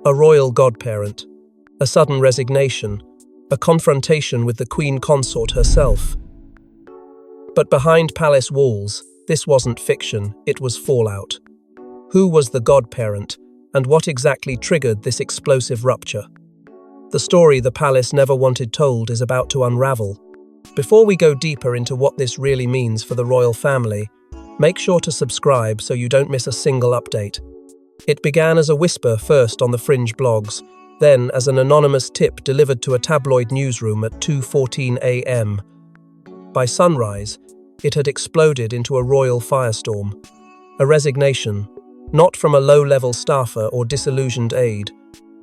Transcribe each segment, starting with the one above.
A royal godparent, a sudden resignation, a confrontation with the queen consort herself. But behind palace walls, this wasn't fiction, it was fallout. Who was the godparent, and what exactly triggered this explosive rupture? The story the palace never wanted told is about to unravel. Before we go deeper into what this really means for the royal family, make sure to subscribe so you don't miss a single update. It began as a whisper first on the fringe blogs, then as an anonymous tip delivered to a tabloid newsroom at 2:14 a.m. By sunrise, it had exploded into a royal firestorm. A resignation, not from a low-level staffer or disillusioned aide,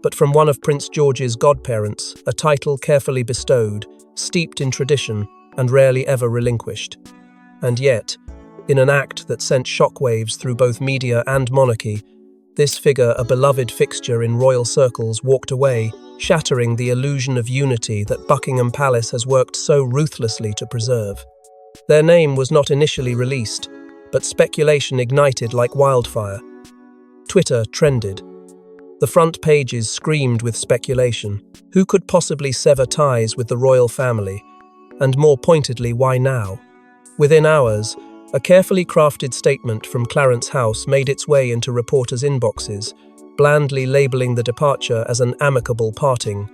but from one of Prince George's godparents, a title carefully bestowed, steeped in tradition, and rarely ever relinquished. And yet, in an act that sent shockwaves through both media and monarchy, this figure, a beloved fixture in royal circles, walked away, shattering the illusion of unity that Buckingham Palace has worked so ruthlessly to preserve. Their name was not initially released, but speculation ignited like wildfire. Twitter trended. The front pages screamed with speculation. Who could possibly sever ties with the royal family? And more pointedly, why now? Within hours, a carefully crafted statement from Clarence House made its way into reporters' inboxes, blandly labeling the departure as an amicable parting.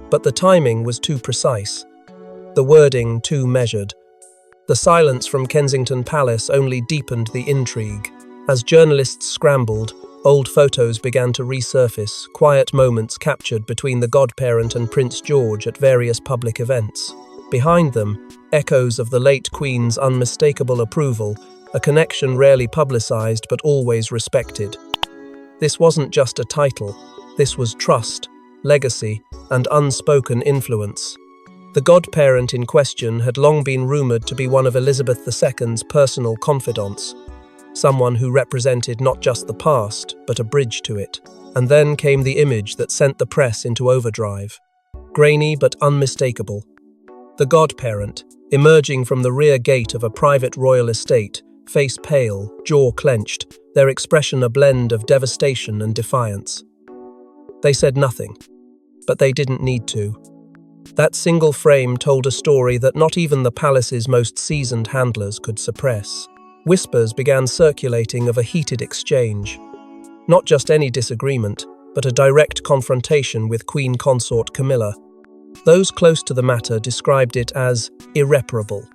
But the timing was too precise, the wording too measured. The silence from Kensington Palace only deepened the intrigue. As journalists scrambled, old photos began to resurface, quiet moments captured between the godparent and Prince George at various public events. Behind them, echoes of the late Queen's unmistakable approval, a connection rarely publicized but always respected. This wasn't just a title, this was trust, legacy, and unspoken influence. The godparent in question had long been rumored to be one of Elizabeth II's personal confidants, someone who represented not just the past, but a bridge to it. And then came the image that sent the press into overdrive. Grainy but unmistakable. The godparent, emerging from the rear gate of a private royal estate, face pale, jaw clenched, their expression a blend of devastation and defiance. They said nothing, but they didn't need to. That single frame told a story that not even the palace's most seasoned handlers could suppress. Whispers began circulating of a heated exchange. Not just any disagreement, but a direct confrontation with Queen Consort Camilla. Those close to the matter described it as irreparable.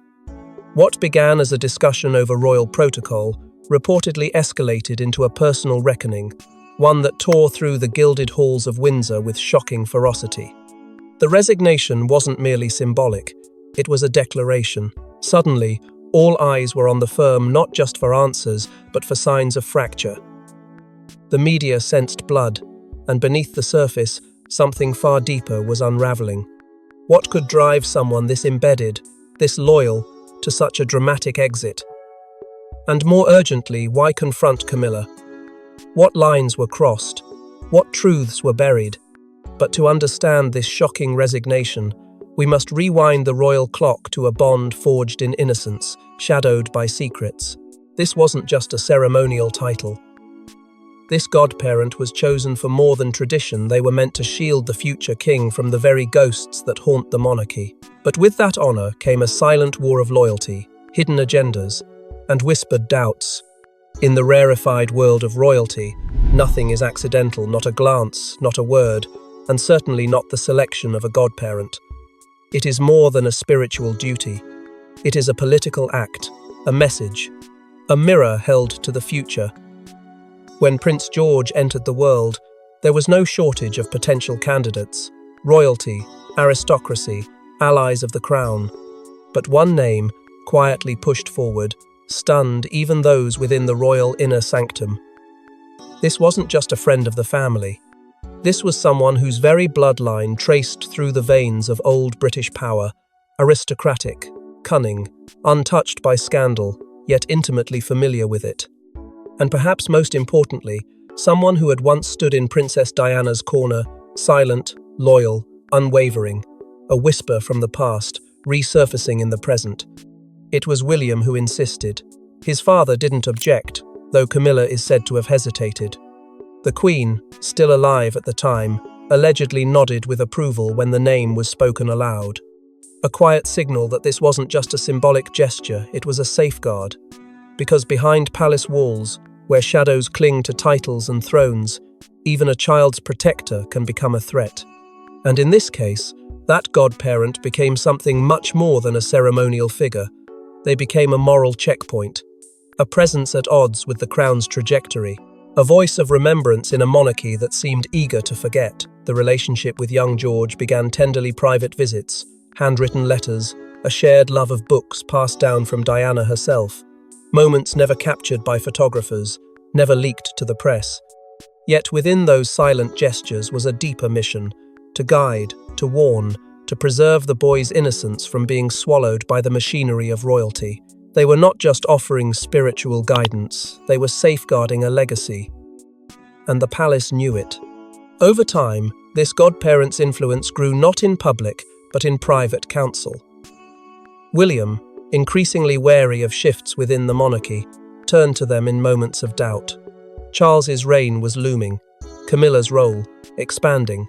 What began as a discussion over royal protocol reportedly escalated into a personal reckoning, one that tore through the gilded halls of Windsor with shocking ferocity. The resignation wasn't merely symbolic, it was a declaration. Suddenly, all eyes were on the firm not just for answers, but for signs of fracture. The media sensed blood, and beneath the surface, something far deeper was unraveling. What could drive someone this embedded, this loyal, to such a dramatic exit? And more urgently, why confront Camilla? What lines were crossed? What truths were buried? But to understand this shocking resignation, we must rewind the royal clock to a bond forged in innocence, shadowed by secrets. This wasn't just a ceremonial title. This godparent was chosen for more than tradition. They were meant to shield the future king from the very ghosts that haunt the monarchy. But with that honor came a silent war of loyalty, hidden agendas, and whispered doubts. In the rarefied world of royalty, nothing is accidental, not a glance, not a word, and certainly not the selection of a godparent. It is more than a spiritual duty. It is a political act, a message, a mirror held to the future. When Prince George entered the world, there was no shortage of potential candidates, royalty, aristocracy, allies of the crown. But one name, quietly pushed forward, stunned even those within the royal inner sanctum. This wasn't just a friend of the family. This was someone whose very bloodline traced through the veins of old British power, aristocratic, cunning, untouched by scandal, yet intimately familiar with it. And perhaps most importantly, someone who had once stood in Princess Diana's corner, silent, loyal, unwavering, a whisper from the past, resurfacing in the present. It was William who insisted. His father didn't object, though Camilla is said to have hesitated. The Queen, still alive at the time, allegedly nodded with approval when the name was spoken aloud. A quiet signal that this wasn't just a symbolic gesture, it was a safeguard. Because behind palace walls, where shadows cling to titles and thrones, even a child's protector can become a threat. And in this case, that godparent became something much more than a ceremonial figure. They became a moral checkpoint, a presence at odds with the crown's trajectory, a voice of remembrance in a monarchy that seemed eager to forget. The relationship with young George began tenderly private visits, handwritten letters, a shared love of books passed down from Diana herself, moments never captured by photographers, never leaked to the press. Yet within those silent gestures was a deeper mission, to guide, to warn, to preserve the boy's innocence from being swallowed by the machinery of royalty. They were not just offering spiritual guidance, they were safeguarding a legacy. And the palace knew it. Over time, this godparent's influence grew not in public, but in private council. William, increasingly wary of shifts within the monarchy, turned to them in moments of doubt. Charles's reign was looming, Camilla's role expanding,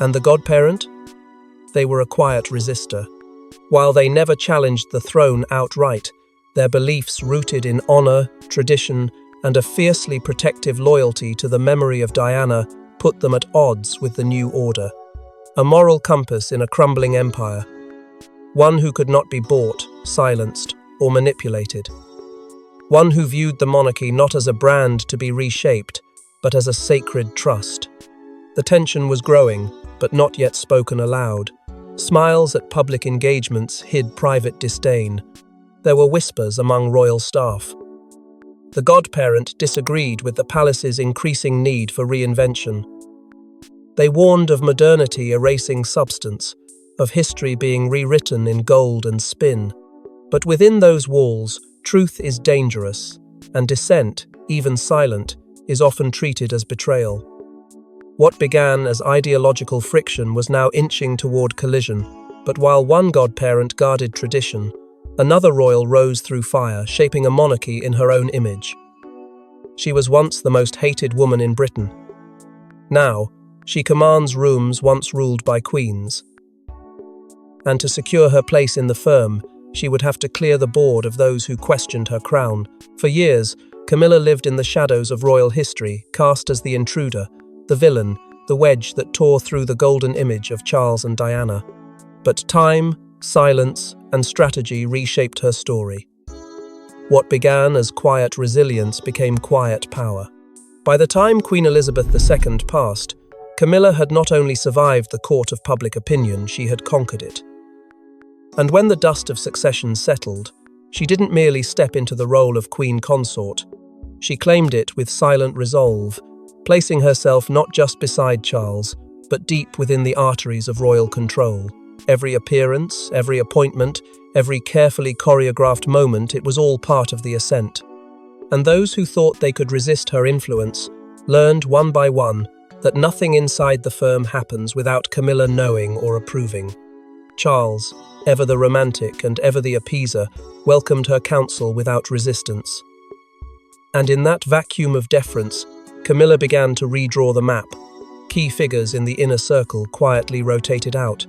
and the godparent? They were a quiet resistor. While they never challenged the throne outright, their beliefs rooted in honor, tradition, and a fiercely protective loyalty to the memory of Diana put them at odds with the new order. A moral compass in a crumbling empire, one who could not be bought, silenced, or manipulated. One who viewed the monarchy not as a brand to be reshaped, but as a sacred trust. The tension was growing, but not yet spoken aloud. Smiles at public engagements hid private disdain. There were whispers among royal staff. The godparent disagreed with the palace's increasing need for reinvention. They warned of modernity erasing substance, of history being rewritten in gold and spin. But within those walls, truth is dangerous, and dissent, even silent, is often treated as betrayal. What began as ideological friction was now inching toward collision, but while one godparent guarded tradition, another royal rose through fire, shaping a monarchy in her own image. She was once the most hated woman in Britain. Now, she commands rooms once ruled by queens. And to secure her place in the firm, she would have to clear the board of those who questioned her crown. For years, Camilla lived in the shadows of royal history, cast as the intruder, the villain, the wedge that tore through the golden image of Charles and Diana. But time, silence, and strategy reshaped her story. What began as quiet resilience became quiet power. By the time Queen Elizabeth II passed, Camilla had not only survived the court of public opinion, she had conquered it. And when the dust of succession settled, she didn't merely step into the role of queen consort. She claimed it with silent resolve, placing herself not just beside Charles, but deep within the arteries of royal control. Every appearance, every appointment, every carefully choreographed moment, it was all part of the ascent. And those who thought they could resist her influence learned one by one that nothing inside the firm happens without Camilla knowing or approving. Charles, ever the romantic and ever the appeaser, welcomed her counsel without resistance. And in that vacuum of deference, Camilla began to redraw the map. Key figures in the inner circle quietly rotated out.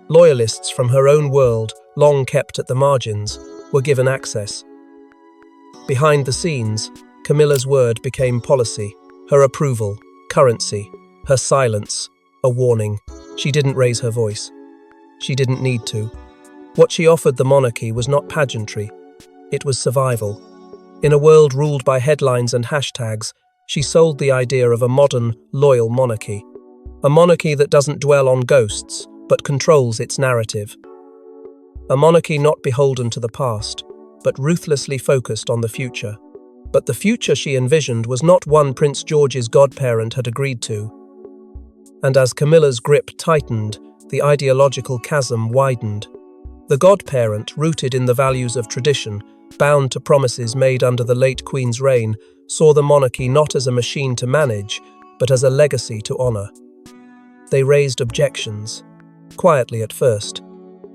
Loyalists from her own world, long kept at the margins, were given access. Behind the scenes, Camilla's word became policy, her approval, currency, her silence, a warning. She didn't raise her voice. She didn't need to. What she offered the monarchy was not pageantry. It was survival. In a world ruled by headlines and hashtags, she sold the idea of a modern, loyal monarchy. A monarchy that doesn't dwell on ghosts, but controls its narrative. A monarchy not beholden to the past, but ruthlessly focused on the future. But the future she envisioned was not one Prince George's godparent had agreed to. And as Camilla's grip tightened, the ideological chasm widened. The godparent, rooted in the values of tradition, bound to promises made under the late Queen's reign, saw the monarchy not as a machine to manage, but as a legacy to honor. They raised objections, quietly at first,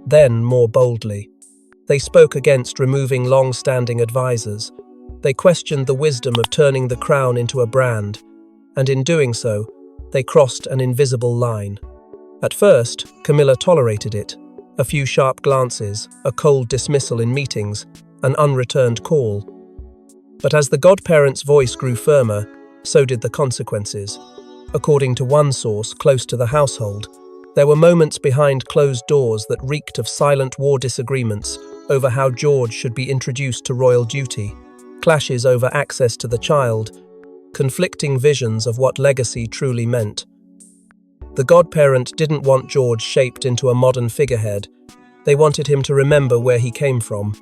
then more boldly. They spoke against removing long-standing advisors. They questioned the wisdom of turning the crown into a brand. and in doing so, they crossed an invisible line. At first, Camilla tolerated it. A few sharp glances, a cold dismissal in meetings, an unreturned call. But as the godparent's voice grew firmer, so did the consequences. According to one source close to the household, there were moments behind closed doors that reeked of silent war disagreements over how George should be introduced to royal duty, clashes over access to the child, conflicting visions of what legacy truly meant. The godparent didn't want George shaped into a modern figurehead. They wanted him to remember where he came from,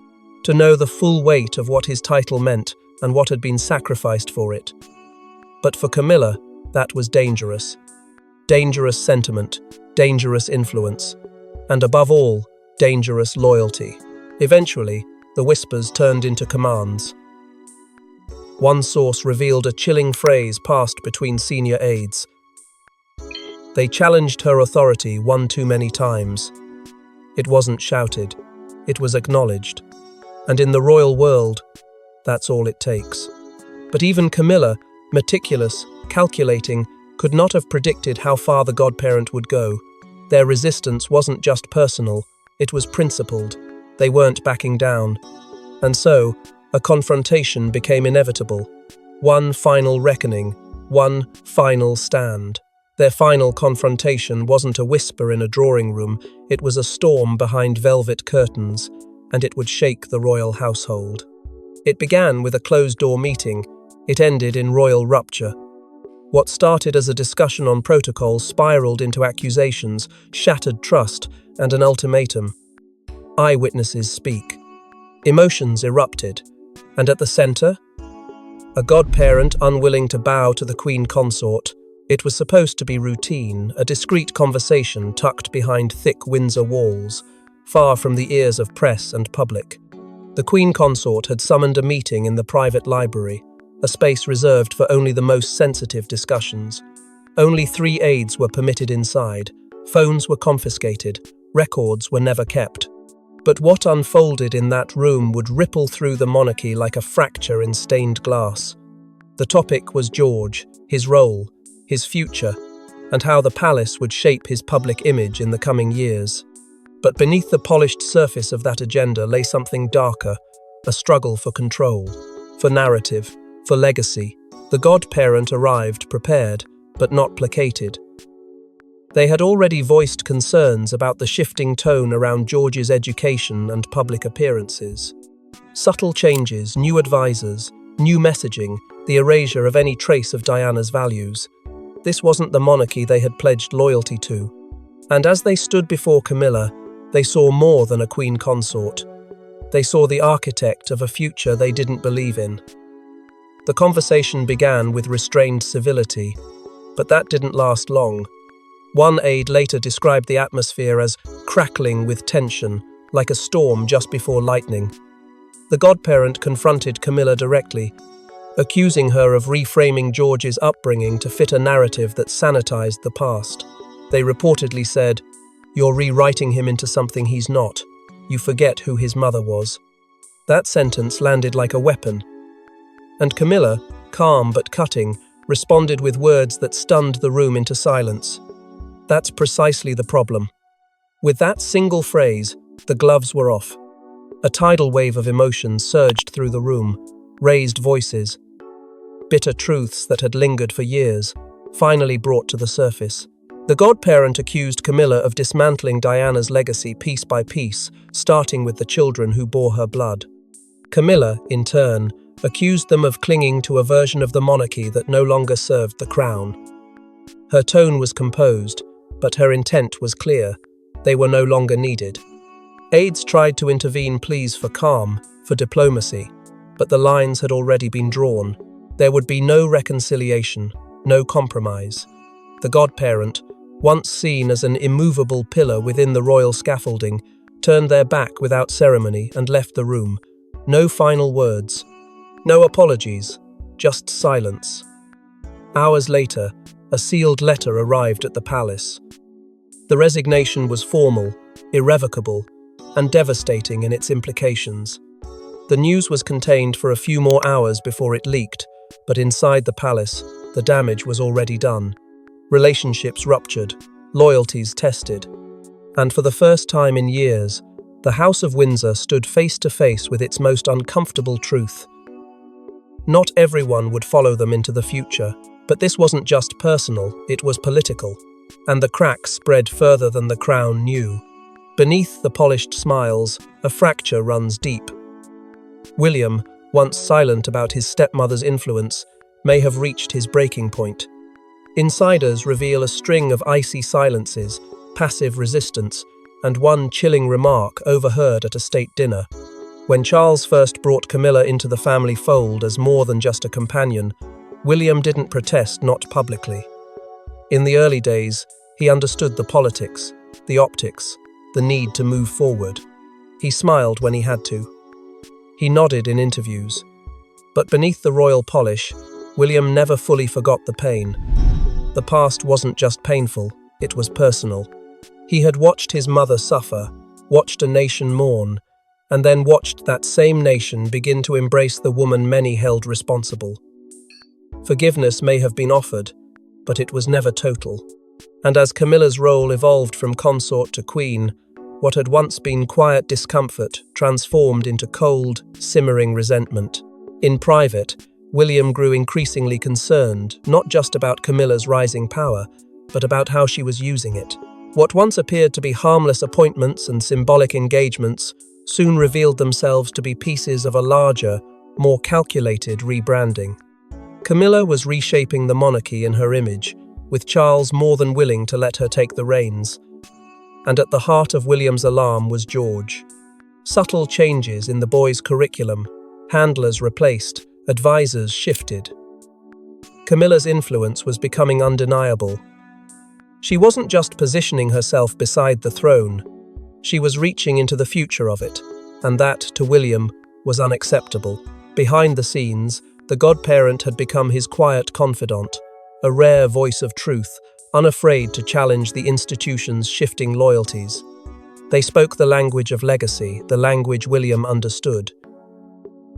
to know the full weight of what his title meant and what had been sacrificed for it. But for Camilla, that was dangerous. Dangerous sentiment, dangerous influence, and above all, dangerous loyalty. Eventually, the whispers turned into commands. One source revealed a chilling phrase passed between senior aides. They challenged her authority one too many times. It wasn't shouted, it was acknowledged. And in the royal world, that's all it takes. But even Camilla, meticulous, calculating, could not have predicted how far the godparent would go. Their resistance wasn't just personal, it was principled. They weren't backing down. And so, a confrontation became inevitable. One final reckoning, one final stand. Their final confrontation wasn't a whisper in a drawing room, it was a storm behind velvet curtains, and it would shake the royal household. It began with a closed-door meeting, it ended in royal rupture. What started as a discussion on protocol spiraled into accusations, shattered trust, and an ultimatum. Eyewitnesses speak. Emotions erupted, and at the center, a godparent unwilling to bow to the queen consort. It was supposed to be routine, a discreet conversation tucked behind thick Windsor walls, far from the ears of press and public. The queen consort had summoned a meeting in the private library, a space reserved for only the most sensitive discussions. Only 3 aides were permitted inside, phones were confiscated, records were never kept. But what unfolded in that room would ripple through the monarchy like a fracture in stained glass. The topic was George, his role, his future, and how the palace would shape his public image in the coming years. But beneath the polished surface of that agenda lay something darker, a struggle for control, for narrative, for legacy. The godparent arrived prepared, but not placated. They had already voiced concerns about the shifting tone around George's education and public appearances. Subtle changes, new advisors, new messaging, the erasure of any trace of Diana's values. This wasn't the monarchy they had pledged loyalty to. And as they stood before Camilla, they saw more than a queen consort. They saw the architect of a future they didn't believe in. The conversation began with restrained civility, but that didn't last long. One aide later described the atmosphere as crackling with tension, like a storm just before lightning. The godparent confronted Camilla directly, accusing her of reframing George's upbringing to fit a narrative that sanitized the past. They reportedly said, "You're rewriting him into something he's not. You forget who his mother was." That sentence landed like a weapon. And Camilla, calm but cutting, responded with words that stunned the room into silence. That's precisely the problem. With that single phrase, the gloves were off. A tidal wave of emotion surged through the room, raised voices. Bitter truths that had lingered for years, finally brought to the surface. The godparent accused Camilla of dismantling Diana's legacy piece by piece, starting with the children who bore her blood. Camilla, in turn, accused them of clinging to a version of the monarchy that no longer served the crown. Her tone was composed, but her intent was clear. They were no longer needed. Aides tried to intervene pleas for calm, for diplomacy, but the lines had already been drawn. There would be no reconciliation, no compromise. The godparent, once seen as an immovable pillar within the royal scaffolding, turned their back without ceremony and left the room. No final words, no apologies, just silence. Hours later, a sealed letter arrived at the palace. The resignation was formal, irrevocable, and devastating in its implications. The news was contained for a few more hours before it leaked, but inside the palace, the damage was already done. Relationships ruptured, loyalties tested, and for the first time in years, the House of Windsor stood face to face with its most uncomfortable truth. Not everyone would follow them into the future, but this wasn't just personal, it was political, and the cracks spread further than the crown knew. Beneath the polished smiles, a fracture runs deep. William, once silent about his stepmother's influence, may have reached his breaking point. Insiders reveal a string of icy silences, passive resistance, and one chilling remark overheard at a state dinner. When Charles first brought Camilla into the family fold as more than just a companion, William didn't protest, not publicly. In the early days, he understood the politics, the optics, the need to move forward. He smiled when he had to. He nodded in interviews. But beneath the royal polish, William never fully forgot the pain. The past wasn't just painful, it was personal. He had watched his mother suffer, watched a nation mourn, and then watched that same nation begin to embrace the woman many held responsible. Forgiveness may have been offered, but it was never total. And as Camilla's role evolved from consort to queen, what had once been quiet discomfort transformed into cold, simmering resentment. In private, William grew increasingly concerned, not just about Camilla's rising power, but about how she was using it. What once appeared to be harmless appointments and symbolic engagements soon revealed themselves to be pieces of a larger, more calculated rebranding. Camilla was reshaping the monarchy in her image, with Charles more than willing to let her take the reins. And at the heart of William's alarm was George. Subtle changes in the boy's curriculum, handlers replaced, advisors shifted. Camilla's influence was becoming undeniable. She wasn't just positioning herself beside the throne, she was reaching into the future of it, and that, to William, was unacceptable. Behind the scenes, the godparent had become his quiet confidant, a rare voice of truth, unafraid to challenge the institution's shifting loyalties. They spoke the language of legacy, the language William understood.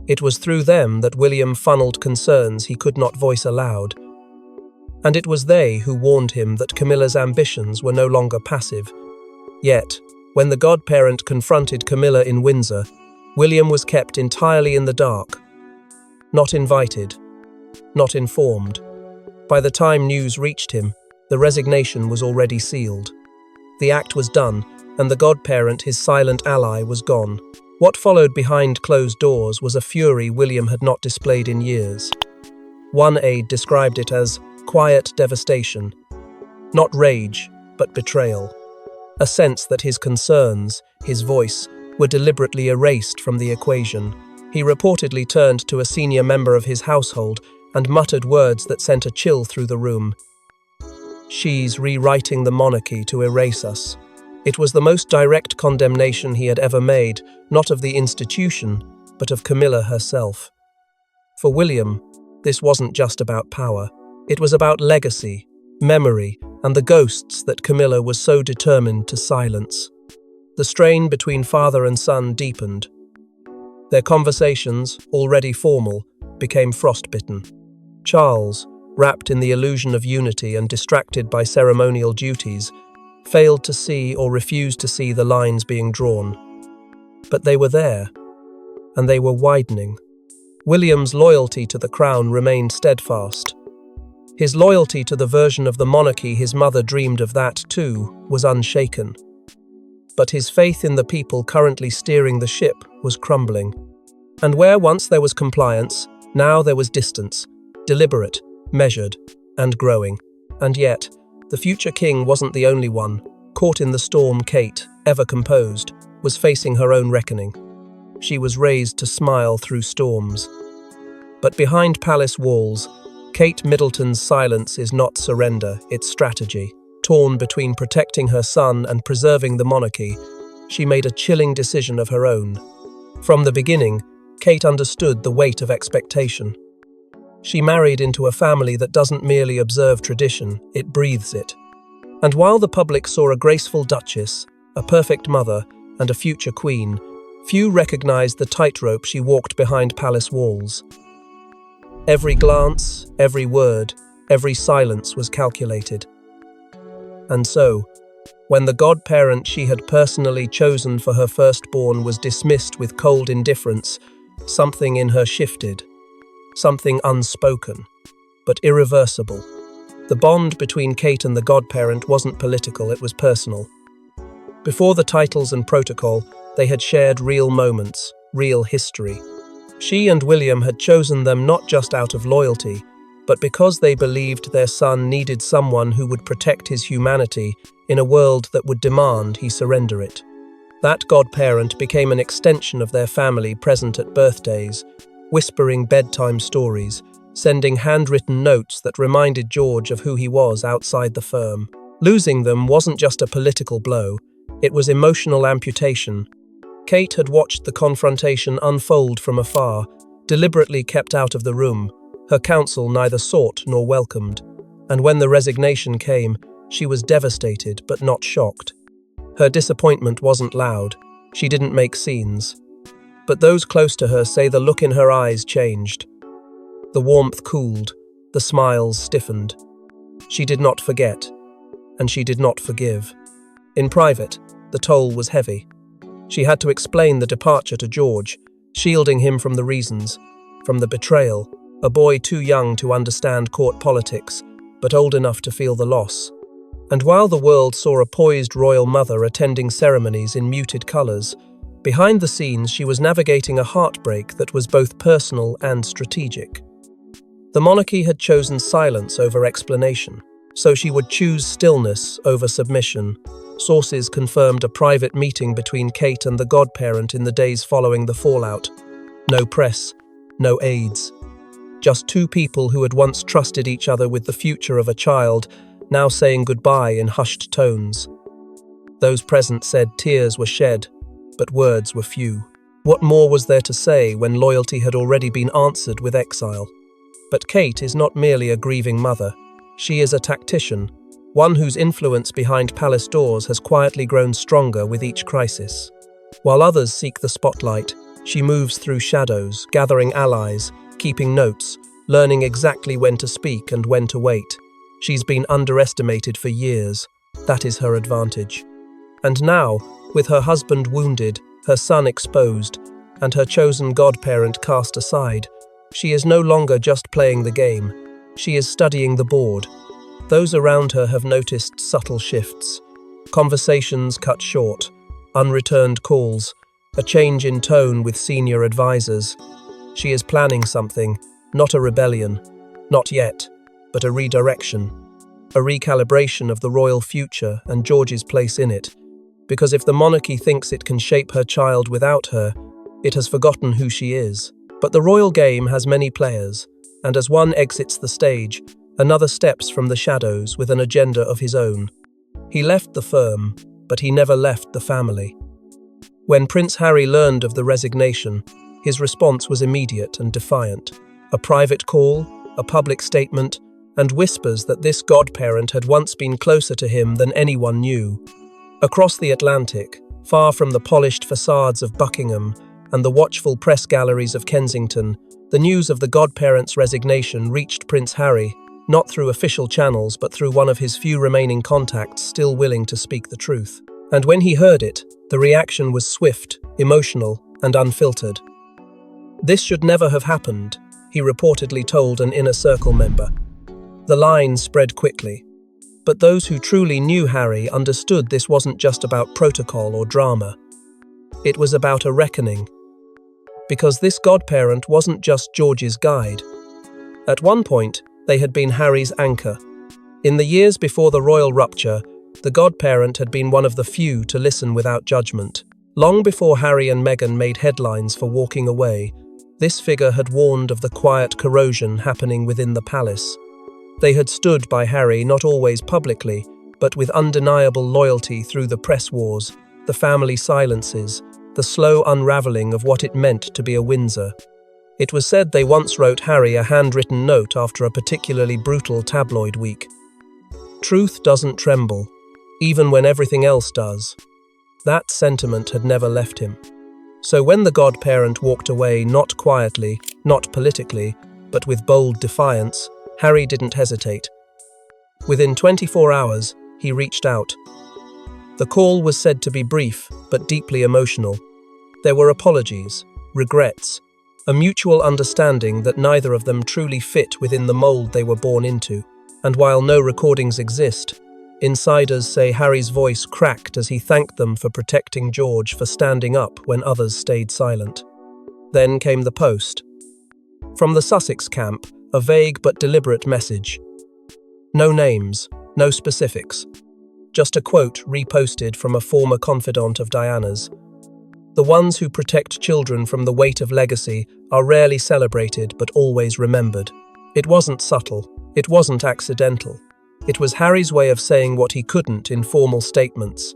It was through them that William funneled concerns he could not voice aloud. And it was they who warned him that Camilla's ambitions were no longer passive. Yet, when the godparent confronted Camilla in Windsor, William was kept entirely in the dark. Not invited, not informed. By the time news reached him, the resignation was already sealed. The act was done, and the godparent, his silent ally, was gone. What followed behind closed doors was a fury William had not displayed in years. One aide described it as quiet devastation. Not rage, but betrayal. A sense that his concerns, his voice, were deliberately erased from the equation. He reportedly turned to a senior member of his household and muttered words that sent a chill through the room. "She's rewriting the monarchy to erase us." It was the most direct condemnation he had ever made, not of the institution, but of Camilla herself. For William, this wasn't just about power. It was about legacy, memory, and the ghosts that Camilla was so determined to silence. The strain between father and son deepened. Their conversations, already formal, became frostbitten. Charles, wrapped in the illusion of unity and distracted by ceremonial duties, failed to see or refused to see the lines being drawn. But they were there, and they were widening. William's loyalty to the crown remained steadfast. His loyalty to the version of the monarchy his mother dreamed of, that, too, was unshaken. But his faith in the people currently steering the ship was crumbling. And where once there was compliance, now there was distance, deliberate, measured, and growing. And yet, the future king wasn't the only one. Caught in the storm, Kate, ever composed, was facing her own reckoning. She was raised to smile through storms. But behind palace walls, Kate Middleton's silence is not surrender, it's strategy. Torn between protecting her son and preserving the monarchy, she made a chilling decision of her own. From the beginning, Kate understood the weight of expectation. She married into a family that doesn't merely observe tradition, it breathes it. And while the public saw a graceful duchess, a perfect mother, and a future queen, few recognized the tightrope she walked behind palace walls. Every glance, every word, Every silence was calculated. And so, when the godparent she had personally chosen for her firstborn was dismissed with cold indifference, something in her shifted. Something unspoken, but irreversible. The bond between Kate and the godparent wasn't political, it was personal. Before the titles and protocol, they had shared real moments, real history. She and William had chosen them not just out of loyalty, but because they believed their son needed someone who would protect his humanity in a world that would demand he surrender it. That godparent became an extension of their family, present at birthdays, whispering bedtime stories, sending handwritten notes that reminded George of who he was outside the firm. Losing them wasn't just a political blow, it was emotional amputation. Kate had watched the confrontation unfold from afar, deliberately kept out of the room, her counsel neither sought nor welcomed, and when the resignation came, she was devastated but not shocked. Her disappointment wasn't loud, she didn't make scenes. But those close to her say the look in her eyes changed. The warmth cooled, the smiles stiffened. She did not forget, and she did not forgive. In private, the toll was heavy. She had to explain the departure to George, shielding him from the reasons, from the betrayal, a boy too young to understand court politics, but old enough to feel the loss. And while the world saw a poised royal mother attending ceremonies in muted colours, behind the scenes she was navigating a heartbreak that was both personal and strategic. The monarchy had chosen silence over explanation, so she would choose stillness over submission. Sources confirmed a private meeting between Kate and the godparent in the days following the fallout. No press, no aides. Just two people who had once trusted each other with the future of a child, now saying goodbye in hushed tones. Those present said tears were shed, but words were few. What more was there to say when loyalty had already been answered with exile? But Kate is not merely a grieving mother. She is a tactician, one whose influence behind palace doors has quietly grown stronger with each crisis. While others seek the spotlight, she moves through shadows, gathering allies, keeping notes, learning exactly when to speak and when to wait. She's been underestimated for years. That is her advantage. And now, with her husband wounded, her son exposed, and her chosen godparent cast aside, she is no longer just playing the game. She is studying the board. Those around her have noticed subtle shifts. Conversations cut short, unreturned calls, a change in tone with senior advisors. She is planning something, not a rebellion, not yet, but a redirection, a recalibration of the royal future and George's place in it. Because if the monarchy thinks it can shape her child without her, it has forgotten who she is. But the royal game has many players, and as one exits the stage, another steps from the shadows with an agenda of his own. He left the firm, but he never left the family. When Prince Harry learned of the resignation, his response was immediate and defiant. A private call, a public statement, and whispers that this godparent had once been closer to him than anyone knew. Across the Atlantic, far from the polished facades of Buckingham and the watchful press galleries of Kensington, the news of the godparent's resignation reached Prince Harry, not through official channels but through one of his few remaining contacts still willing to speak the truth. And when he heard it, the reaction was swift, emotional, and unfiltered. "This should never have happened," he reportedly told an inner circle member. The line spread quickly. But those who truly knew Harry understood this wasn't just about protocol or drama. It was about a reckoning. Because this godparent wasn't just George's guide. At one point, they had been Harry's anchor. In the years before the royal rupture, the godparent had been one of the few to listen without judgment. Long before Harry and Meghan made headlines for walking away, this figure had warned of the quiet corrosion happening within the palace. They had stood by Harry not always publicly, but with undeniable loyalty through the press wars, the family silences, the slow unravelling of what it meant to be a Windsor. It was said they once wrote Harry a handwritten note after a particularly brutal tabloid week. Truth doesn't tremble, even when everything else does. That sentiment had never left him. So when the godparent walked away, not quietly, not politically, but with bold defiance, Harry didn't hesitate. Within 24 hours, he reached out. The call was said to be brief, but deeply emotional. There were apologies, regrets, a mutual understanding that neither of them truly fit within the mold they were born into. And while no recordings exist, insiders say Harry's voice cracked as he thanked them for protecting George for standing up when others stayed silent. Then came the post. From the Sussex camp, a vague but deliberate message. No names, no specifics. Just a quote reposted from a former confidant of Diana's. The ones who protect children from the weight of legacy are rarely celebrated but always remembered. It wasn't subtle. It wasn't accidental. It was Harry's way of saying what he couldn't in formal statements,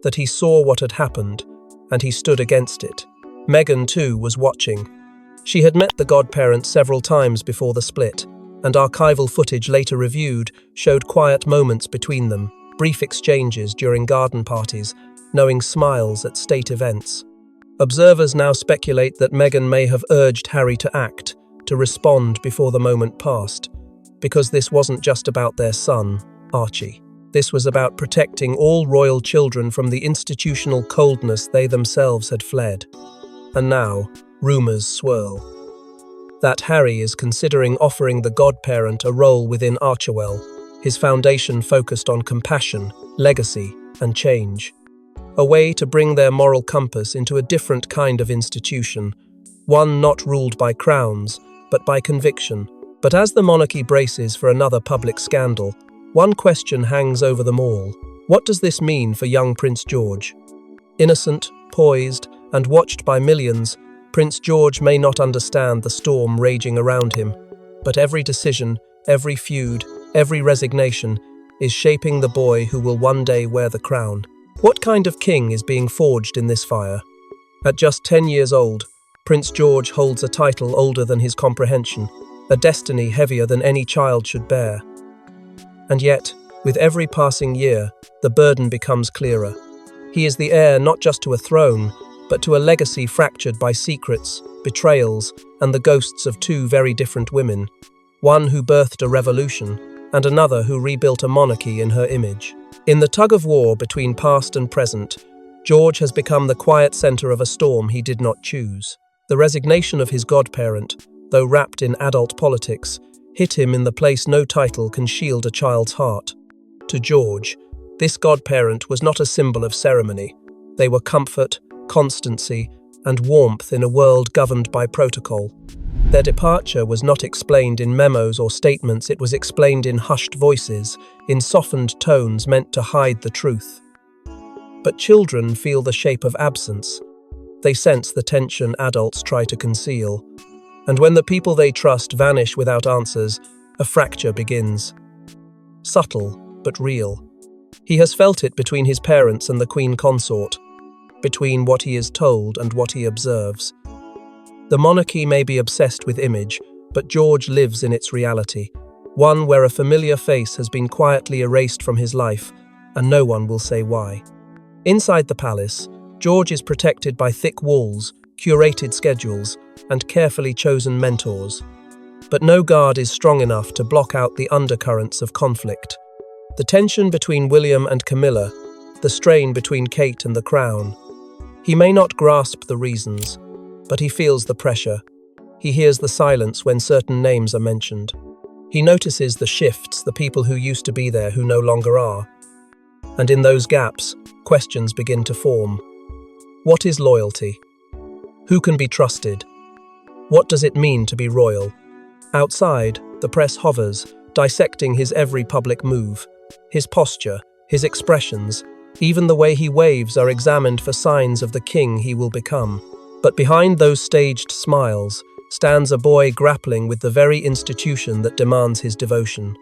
that he saw what had happened, and he stood against it. Meghan, too, was watching. She had met the godparents several times before the split, and archival footage later reviewed showed quiet moments between them, brief exchanges during garden parties, knowing smiles at state events. Observers now speculate that Meghan may have urged Harry to act, to respond before the moment passed, because this wasn't just about their son, Archie. This was about protecting all royal children from the institutional coldness they themselves had fled. And now, rumours swirl. That Harry is considering offering the godparent a role within Archewell, his foundation focused on compassion, legacy, and change. A way to bring their moral compass into a different kind of institution, one not ruled by crowns, but by conviction. But as the monarchy braces for another public scandal, one question hangs over them all. What does this mean for young Prince George? Innocent, poised, and watched by millions, Prince George may not understand the storm raging around him, but every decision, every feud, every resignation is shaping the boy who will one day wear the crown. What kind of king is being forged in this fire? At just 10 years old, Prince George holds a title older than his comprehension, a destiny heavier than any child should bear. And yet, with every passing year, the burden becomes clearer. He is the heir not just to a throne, but to a legacy fractured by secrets, betrayals, and the ghosts of two very different women, one who birthed a revolution, and another who rebuilt a monarchy in her image. In the tug-of-war between past and present, George has become the quiet centre of a storm he did not choose. The resignation of his godparent, though wrapped in adult politics, hit him in the place no title can shield a child's heart. To George, this godparent was not a symbol of ceremony. They were comfort, constancy, and warmth in a world governed by protocol. Their departure was not explained in memos or statements, it was explained in hushed voices, in softened tones meant to hide the truth. But children feel the shape of absence. They sense the tension adults try to conceal. And when the people they trust vanish without answers, a fracture begins. Subtle, but real. He has felt it between his parents and the Queen Consort, between what he is told and what he observes. The monarchy may be obsessed with image, but George lives in its reality, one where a familiar face has been quietly erased from his life, and no one will say why. Inside the palace, George is protected by thick walls, curated schedules, and carefully chosen mentors. But no guard is strong enough to block out the undercurrents of conflict. The tension between William and Camilla, the strain between Kate and the crown. He may not grasp the reasons, but he feels the pressure. He hears the silence when certain names are mentioned. He notices the shifts, the people who used to be there who no longer are. And in those gaps, questions begin to form. What is loyalty? Who can be trusted? What does it mean to be royal? Outside, the press hovers, dissecting his every public move. His posture, his expressions, even the way he waves are examined for signs of the king he will become. But behind those staged smiles stands a boy grappling with the very institution that demands his devotion.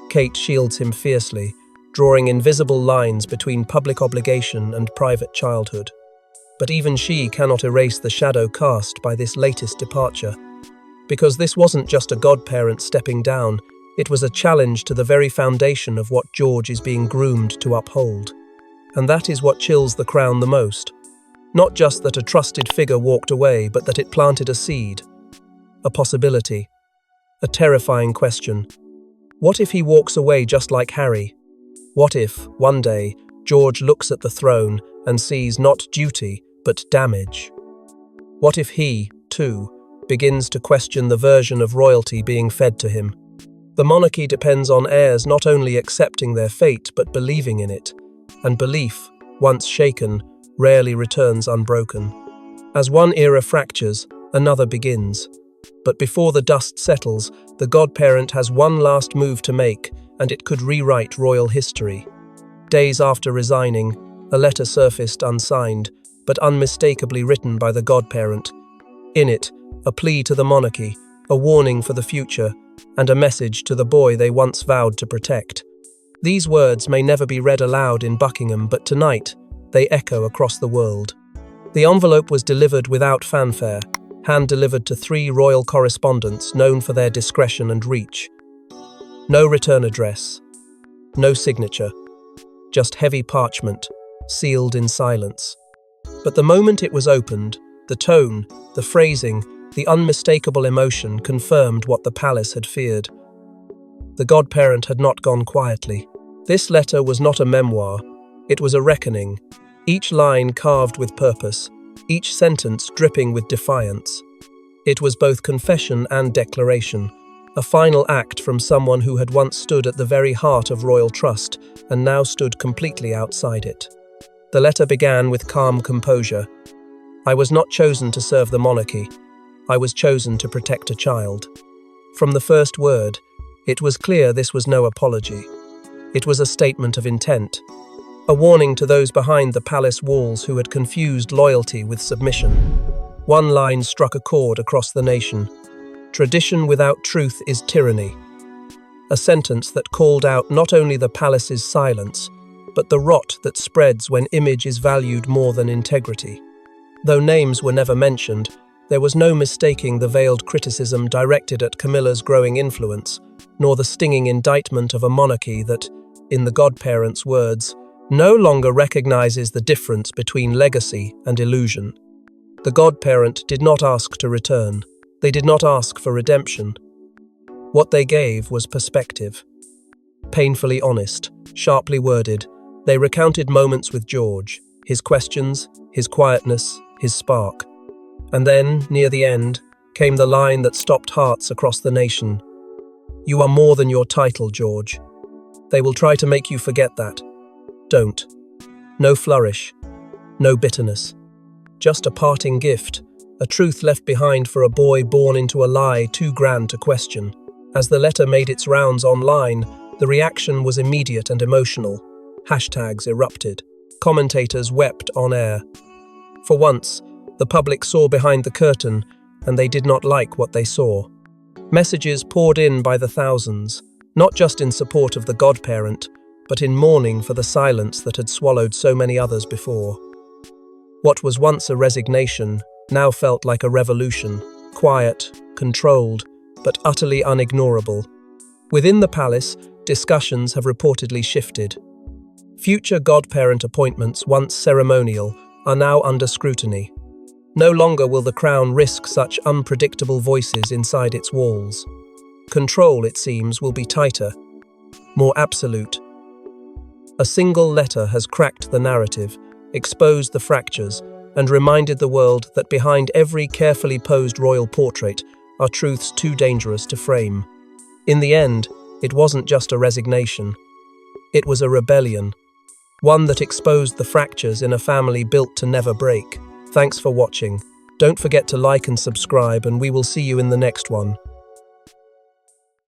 Kate shields him fiercely, drawing invisible lines between public obligation and private childhood. But even she cannot erase the shadow cast by this latest departure. Because this wasn't just a godparent stepping down, it was a challenge to the very foundation of what George is being groomed to uphold. And that is what chills the crown the most. Not just that a trusted figure walked away, but that it planted a seed, a possibility. a terrifying question. What if he walks away just like Harry? What if, one day, George looks at the throne and sees not duty, but damage? What if he, too, begins to question the version of royalty being fed to him? The monarchy depends on heirs not only accepting their fate, but believing in it. And belief, once shaken, rarely returns unbroken. As one era fractures, another begins. But before the dust settles, the godparent has one last move to make, and it could rewrite royal history. Days after resigning, a letter surfaced unsigned, but unmistakably written by the godparent. In it, a plea to the monarchy, a warning for the future, and a message to the boy they once vowed to protect. These words may never be read aloud in Buckingham, but tonight, they echo across the world. The envelope was delivered without fanfare, hand-delivered to 3 royal correspondents known for their discretion and reach. No return address, no signature, just heavy parchment, sealed in silence. But the moment it was opened, the tone, the phrasing, the unmistakable emotion confirmed what the palace had feared. The godparent had not gone quietly. This letter was not a memoir, it was a reckoning, each line carved with purpose, each sentence dripping with defiance. It was both confession and declaration, a final act from someone who had once stood at the very heart of royal trust and now stood completely outside it. The letter began with calm composure. I was not chosen to serve the monarchy. I was chosen to protect a child. From the first word, it was clear this was no apology. It was a statement of intent, a warning to those behind the palace walls who had confused loyalty with submission. One line struck a chord across the nation. Tradition without truth is tyranny. A sentence that called out not only the palace's silence, but the rot that spreads when image is valued more than integrity. Though names were never mentioned, there was no mistaking the veiled criticism directed at Camilla's growing influence, nor the stinging indictment of a monarchy that, in the godparents' words, no longer recognizes the difference between legacy and illusion. The godparent did not ask to return. They did not ask for redemption. What they gave was perspective. Painfully honest, sharply worded, they recounted moments with George, his questions, his quietness, his spark. And then, near the end, came the line that stopped hearts across the nation. You are more than your title, George. They will try to make you forget that. Don't. No flourish. No bitterness. Just a parting gift, a truth left behind for a boy born into a lie too grand to question. As the letter made its rounds online, the reaction was immediate and emotional. Hashtags erupted. Commentators wept on air. For once, the public saw behind the curtain, and they did not like what they saw. Messages poured in by the thousands, not just in support of the godparent, but in mourning for the silence that had swallowed so many others before. What was once a resignation now felt like a revolution, quiet, controlled, but utterly unignorable. Within the palace, discussions have reportedly shifted. Future godparent appointments, once ceremonial, are now under scrutiny. No longer will the crown risk such unpredictable voices inside its walls. Control, it seems, will be tighter, more absolute. A single letter has cracked the narrative, exposed the fractures, and reminded the world that behind every carefully posed royal portrait are truths too dangerous to frame. In the end, it wasn't just a resignation. It was a rebellion, one that exposed the fractures in a family built to never break. Thanks for watching. Don't forget to like and subscribe, and we will see you in the next one.